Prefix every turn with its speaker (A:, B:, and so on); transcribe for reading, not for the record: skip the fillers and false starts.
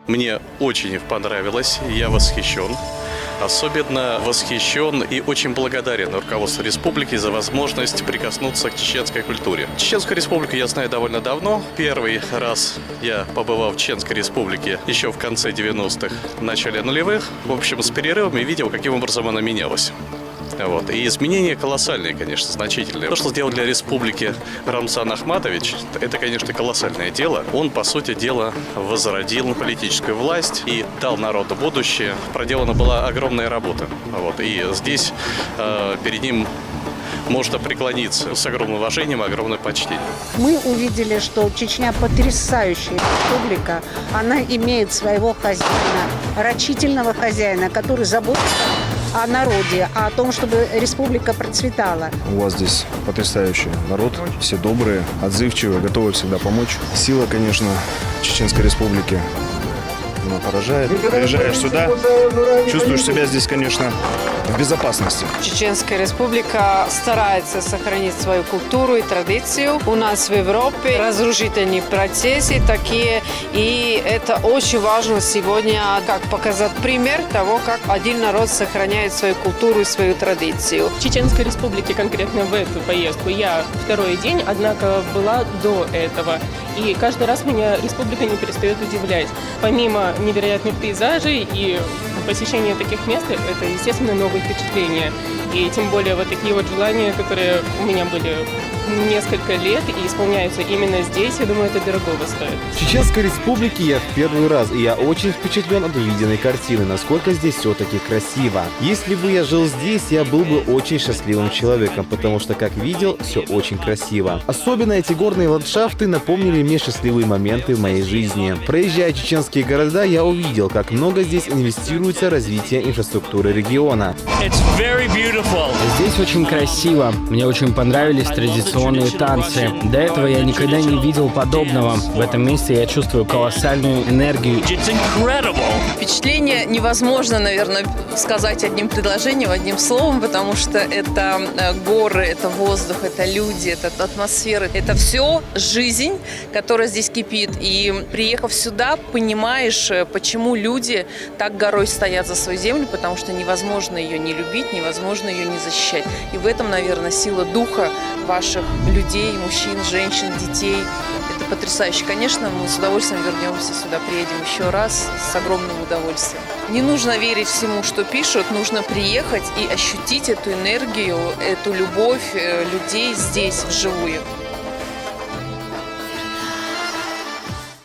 A: Мне очень понравилось, я восхищен. Особенно восхищен и очень благодарен руководству республики за возможность прикоснуться к чеченской культуре. Чеченскую республику я знаю довольно давно. Первый раз я побывал в Чеченской республике еще в конце 90-х, начале нулевых. В общем, с перерывами видел, каким образом она менялась. Вот. И изменения колоссальные, конечно, значительные. То, что сделал для республики Рамзан Ахматович, это, конечно, колоссальное дело. Он, по сути дела, возродил политическую власть и дал народу будущее. Проделана была огромная работа. Вот. И здесь перед ним можно преклониться с огромным уважением и огромным почтением.
B: Мы увидели, что Чечня потрясающая республика. Она имеет своего хозяина, рачительного хозяина, который заботится о народе, о том, чтобы республика процветала.
C: У вас здесь потрясающий народ, все добрые, отзывчивые, готовы всегда помочь. Сила, конечно, Чеченской республики, она поражает. Приезжаешь сюда, чувствуешь себя здесь, конечно, в безопасности.
D: Чеченская республика старается сохранить свою культуру и традицию. У нас в Европе разрушительные процессы такие, и это очень важно сегодня, как показать пример того, как один народ сохраняет свою культуру и свою традицию.
E: В Чеченской республике конкретно в эту поездку я второй день, однако была до этого. И каждый раз меня республика не перестает удивлять. Помимо невероятных пейзажей и посещения таких мест, это, естественно, новые впечатления. И тем более вот такие вот желания, которые у меня были несколько лет и исполняются именно здесь, я думаю, это дорогого стоит.
F: В Чеченской республике я в первый раз, и я очень впечатлен от увиденной картины, насколько здесь все-таки красиво. Если бы я жил здесь, я был бы очень счастливым человеком, потому что, как видел, все очень красиво. Особенно эти горные ландшафты напомнили мне счастливые моменты в моей жизни. Проезжая чеченские города, я увидел, как много здесь инвестируется в развитие инфраструктуры региона.
G: Здесь очень красиво. Мне очень понравились традиционные танцы. До этого я никогда не видел подобного. В этом месте я чувствую колоссальную энергию.
H: Впечатление невозможно, наверное, сказать одним предложением, одним словом, потому что это горы, это воздух, это люди, это атмосфера. Это все жизнь, которая здесь кипит. И приехав сюда, понимаешь, почему люди так горой стоят за свою землю, потому что невозможно ее не любить, невозможно ее не защищать. И в этом, наверное, сила духа ваших людей, мужчин, женщин, детей. Это потрясающе. Конечно, мы с удовольствием вернемся сюда, приедем еще раз с огромным удовольствием. Не нужно верить всему, что пишут, нужно приехать и ощутить эту энергию, эту любовь людей здесь, вживую.